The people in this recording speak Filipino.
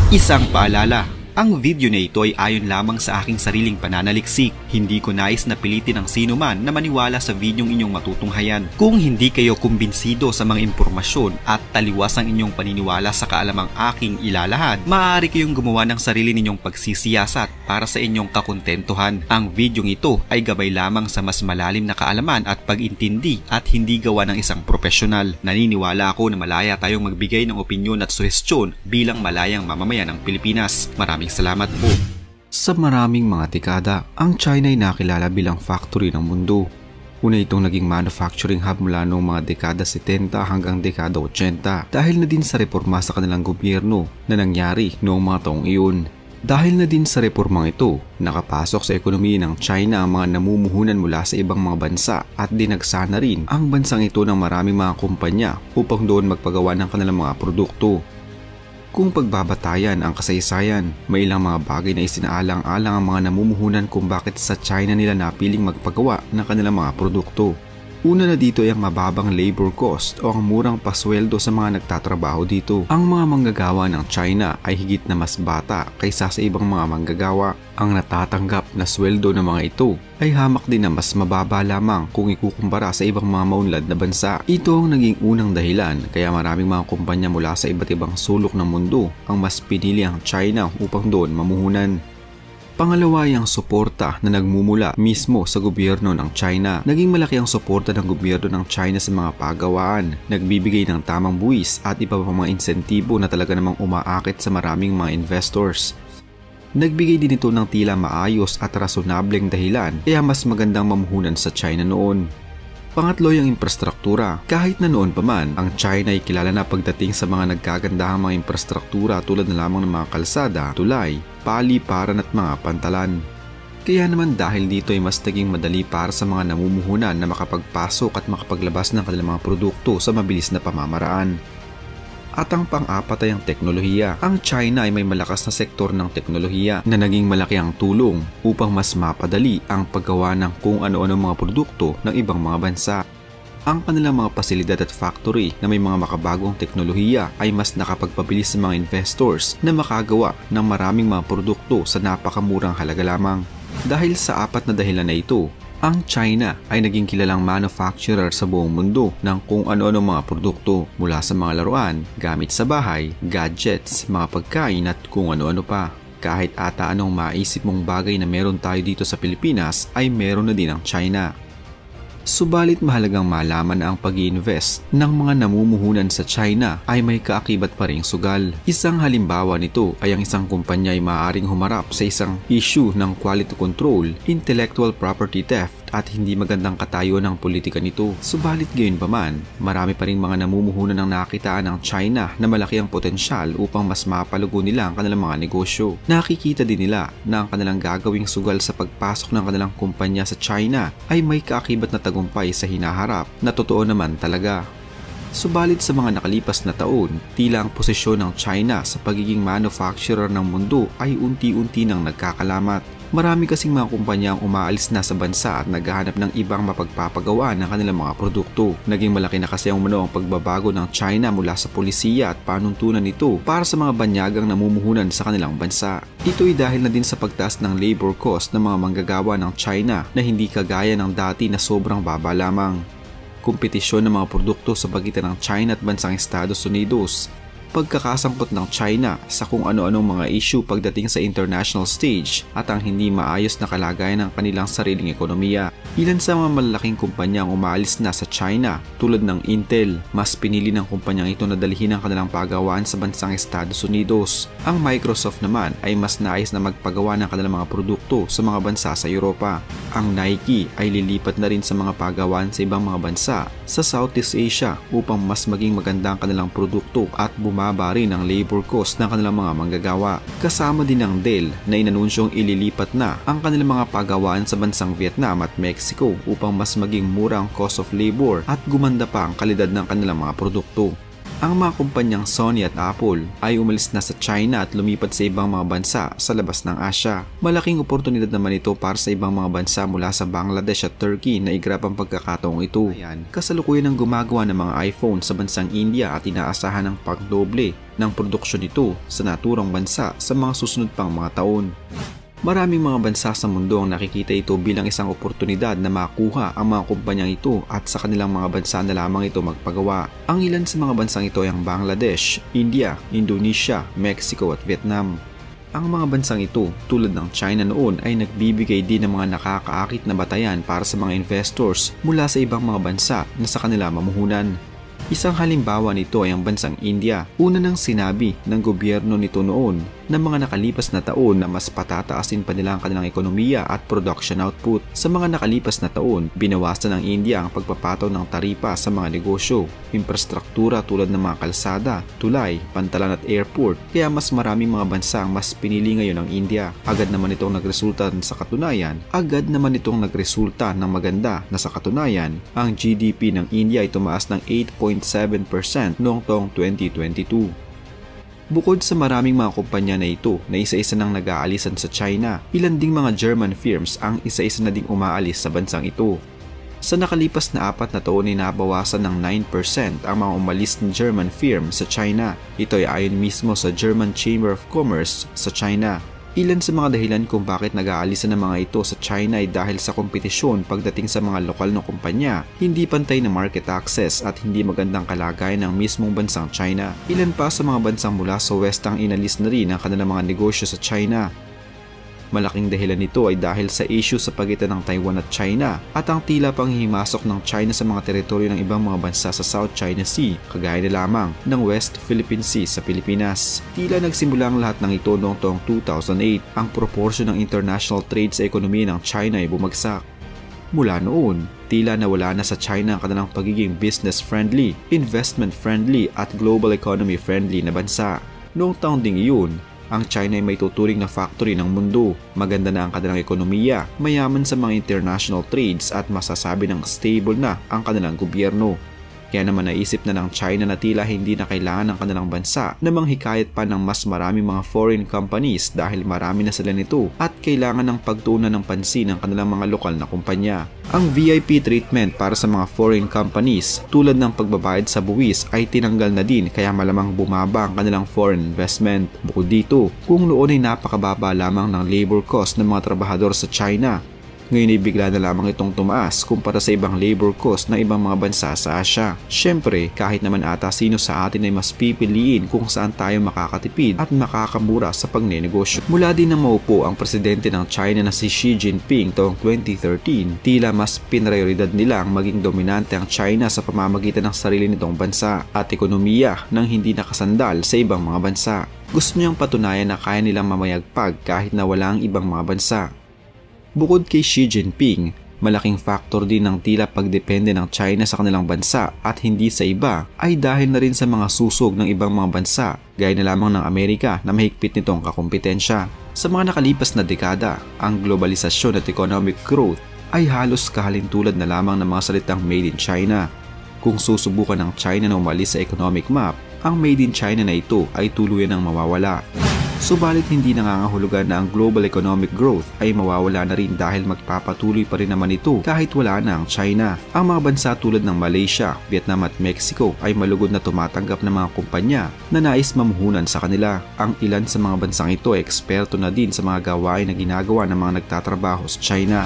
Isang paalala, ang video na ito ay ayon lamang sa aking sariling pananaliksik. Hindi ko nais na pilitin ang sino man na maniwala sa videong inyong matutunghayan. Kung hindi kayo kumbinsido sa mga impormasyon at taliwas ang inyong paniniwala sa kaalamang aking ilalahad, maaari kayong gumawa ng sarili ninyong pagsisiyasat para sa inyong kakontentuhan. Ang videong ito ay gabay lamang sa mas malalim na kaalaman at pag-intindi at hindi gawa ng isang profesional. Naniniwala ako na malaya tayong magbigay ng opinyon at suhestyon bilang malayang mamamayan ng Pilipinas. Maraming salamat po. Sa maraming mga dekada, ang China ay nakilala bilang factory ng mundo. Una itong naging manufacturing hub mula noong mga dekada 70 hanggang dekada 80 dahil na din sa reforma sa kanilang gobyerno na nangyari noong mga taong iyon. Dahil na din sa reformang ito, nakapasok sa ekonomiya ng China ang mga namumuhunan mula sa ibang mga bansa at dinagsa na rin ang bansang ito ng maraming mga kumpanya upang doon magpagawa ng kanilang mga produkto. Kung pagbabatayan ang kasaysayan, may ilang mga bagay na isinaalang-alang ang mga namumuhunan kung bakit sa China nila napiling magpagawa ng kanilang mga produkto. Una na dito ay ang mababang labor cost o ang murang pasweldo sa mga nagtatrabaho dito. Ang mga manggagawa ng China ay higit na mas bata kaysa sa ibang mga manggagawa. Ang natatanggap na sweldo ng mga ito ay hamak din na mas mababa lamang kung ikukumpara sa ibang mga maunlad na bansa. Ito ang naging unang dahilan kaya maraming mga kumpanya mula sa iba't ibang sulok ng mundo ang mas pinili ang China upang doon mamuhunan. Pangalawa ay ang suporta na nagmumula mismo sa gobyerno ng China. Naging malaki ang suporta ng gobyerno ng China sa mga pagawaan, nagbibigay ng tamang buwis at iba pang mga insentibo na talaga namang umaakit sa maraming mga investors. Nagbigay din ito ng tila maayos at rasonableng dahilan kaya mas magandang mamuhunan sa China noon. Pangatlo ay ang infrastruktura. Kahit na noon pa man, ang China ay kilala na pagdating sa mga nagkagandahang mga infrastruktura tulad na lamang ng mga kalsada, tulay, paliparan at mga pantalan. Kaya naman dahil dito ay mas naging madali para sa mga namumuhunan na makapagpasok at makapaglabas ng kanilang mga produkto sa mabilis na pamamaraan. At ang pang-apat ay ang teknolohiya. Ang China ay may malakas na sektor ng teknolohiya na naging malaki ang tulong upang mas mapadali ang paggawa ng kung ano-ano mga produkto ng ibang mga bansa. Ang kanilang mga pasilidad at factory na may mga makabagong teknolohiya ay mas nakapagpabilis sa mga investors na makagawa ng maraming mga produkto sa napakamurang halaga lamang. Dahil sa apat na dahilan na ito, ang China ay naging kilalang manufacturer sa buong mundo ng kung ano-ano mga produkto mula sa mga laruan, gamit sa bahay, gadgets, mga pagkain at kung ano-ano pa. Kahit ata anong maisip mong bagay na meron tayo dito sa Pilipinas ay meron na din ang China. Subalit mahalagang malaman na ang pag-i-invest ng mga namumuhunan sa China ay may kaakibat pa ring sugal. Isang halimbawa nito ay ang isang kumpanya ay maaaring humarap sa isang issue ng quality control, intellectual property theft at hindi magandang katayo ng politika nito. Subalit gayon pa man, marami pa ring mga namumuhunan ng nakitaan ng China na malaki ang potensyal upang mas mapalugo nila ang kanilang mga negosyo. Nakikita din nila na ang kanilang gagawing sugal sa pagpasok ng kanilang kumpanya sa China ay may kaakibat na tagumpay sa hinaharap na totoo naman talaga. Subalit sa mga nakalipas na taon, tila ang posisyon ng China sa pagiging manufacturer ng mundo ay unti-unti nang nagkakalamat. Marami kasing mga kumpanya ang umaalis na sa bansa at naghahanap ng ibang mapagpapagawa ng kanilang mga produkto. Naging malaki na kasi ang pagbabago ng China mula sa polisiya at panuntunan nito para sa mga banyagang namumuhunan sa kanilang bansa. Ito ay dahil na din sa pagtaas ng labor cost ng mga manggagawa ng China na hindi kagaya ng dati na sobrang baba lamang. Kompetisyon ng mga produkto sa pagitan ng China at bansang Estados Unidos. Pagkakasangkot ng China sa kung ano-anong mga issue pagdating sa international stage at ang hindi maayos na kalagayan ng kanilang sariling ekonomiya. Ilan sa mga malalaking kumpanya ang umaalis na sa China tulad ng Intel. Mas pinili ng kumpanyang ito na dalhin ang kanilang pagawaan sa bansang Estados Unidos. Ang Microsoft naman ay mas nais na magpagawa ng kanilang mga produkto sa mga bansa sa Europa. Ang Nike ay lilipat na rin sa mga pagawaan sa ibang mga bansa sa Southeast Asia upang mas maging maganda ang kanilang produkto at bumaba rin ang labor cost ng kanilang mga manggagawa. Kasama din ang Dell na inanunsyong ililipat na ang kanilang mga pagawaan sa bansang Vietnam at Mexico upang mas maging mura ang cost of labor at gumanda pa ang kalidad ng kanilang mga produkto. Ang mga kumpanyang Sony at Apple ay umalis na sa China at lumipat sa ibang mga bansa sa labas ng Asya. Malaking oportunidad naman ito para sa ibang mga bansa mula sa Bangladesh at Turkey na igrab ang pagkakataong ito. Kasalukuyan ang gumagawa ng mga iPhone sa bansang India at inaasahan ng pagdoble ng produksyon nito sa naturang bansa sa mga susunod pang mga taon. Maraming mga bansa sa mundo ang nakikita ito bilang isang oportunidad na makuha ang mga kumpanyang ito at sa kanilang mga bansa na lamang ito magpagawa. Ang ilan sa mga bansang ito ay ang Bangladesh, India, Indonesia, Mexico at Vietnam. Ang mga bansang ito, tulad ng China noon, ay nagbibigay din ng mga nakakaakit na batayan para sa mga investors mula sa ibang mga bansa na sa kanila mamuhunan. Isang halimbawa nito ay ang bansang India. Una nang sinabi ng gobyerno nito noon na mga nakalipas na taon na mas patataasin pa nila ang kanilang ekonomiya at production output. Sa mga nakalipas na taon, binawasan ng India ang pagpapataw ng taripa sa mga negosyo, infrastruktura tulad ng mga kalsada, tulay, pantalan at airport, kaya mas maraming mga bansa ang mas pinili ngayon ng India. Agad naman itong nagresulta ng maganda na sa katunayan, ang GDP ng India ay tumaas ng 8.7% noong taong 2022. Bukod sa maraming mga kumpanya na ito na isa-isa nang nag-aalisan sa China, ilan ding mga German firms ang isa-isa na ding umaalis sa bansang ito. Sa nakalipas na 4 na taon ay nabawasan ng 9% ang mga umalis ng German firm sa China. Ito ay ayon mismo sa German Chamber of Commerce sa China. Ilan sa mga dahilan kung bakit nag-aalisan ng mga ito sa China ay dahil sa kompetisyon pagdating sa mga lokal na kumpanya, hindi pantay na market access at hindi magandang kalagayan ng mismong bansang China. Ilan pa sa mga bansang mula sa West ang inalis na rin ang kanilang mga negosyo sa China. Malaking dahilan nito ay dahil sa issue sa pagitan ng Taiwan at China at ang tila panghihimasok ng China sa mga teritoryo ng ibang mga bansa sa South China Sea, kagaya na lamang ng West Philippine Sea sa Pilipinas. Tila nagsimula ang lahat ng ito noong taong 2008. Ang proporsyon ng international trade sa ekonomiya ng China ay bumagsak. Mula noon, tila nawala na sa China ang kanilang pagiging business-friendly, investment-friendly at global economy-friendly na bansa. Noong taong ding iyon, ang China ay may tuturing na factory ng mundo. Maganda na ang kanilang ekonomiya, mayaman sa mga international trades at masasabi ng stable na ang kanilang gobyerno. Kaya naman naisip na ng China na tila hindi na kailangan ng kanilang bansa na manghikayat pa ng mas maraming mga foreign companies dahil marami na sila nito at kailangan ng pagtuunan ng pansin ng kanilang mga lokal na kumpanya. Ang VIP treatment para sa mga foreign companies tulad ng pagbabayad sa buwis ay tinanggal na din kaya malamang bumaba ang kanilang foreign investment. Bukod dito, kung noon ay napakababa lamang ng labor cost ng mga trabahador sa China, ngayon ay bigla na lamang itong tumaas kumpara sa ibang labor cost ng ibang mga bansa sa Asya. Siyempre, kahit naman ata sino sa atin ay mas pipiliin kung saan tayo makakatipid at makakamura sa pagnenegosyo. Mula din na maupo ang presidente ng China na si Xi Jinping taong 2013, tila mas pinrayoridad nila ang maging dominante ang China sa pamamagitan ng sarili nitong bansa at ekonomiya nang hindi nakasandal sa ibang mga bansa. Gusto niyang patunayan na kaya nilang mamayagpag kahit na wala ang ibang mga bansa. Bukod kay Xi Jinping, malaking faktor din ng tila pagdepende ng China sa kanilang bansa at hindi sa iba ay dahil na rin sa mga susog ng ibang mga bansa gaya na lamang ng Amerika na mahigpit nitong kakumpetensya. Sa mga nakalipas na dekada, ang globalisasyon at economic growth ay halos kahalintulad na lamang ng mga salitang Made in China. Kung susubukan ng China na umalis sa economic map, ang Made in China na ito ay tuluyan ng mawawala. Subalit hindi nangangahulugan na ang global economic growth ay mawawala na rin dahil magpapatuloy pa rin naman ito kahit wala na ang China. Ang mga bansa tulad ng Malaysia, Vietnam at Mexico ay malugod na tumatanggap ng mga kumpanya na nais mamuhunan sa kanila. Ang ilan sa mga bansang ito ay eksperto na din sa mga gawain na ginagawa ng mga nagtatrabaho sa China.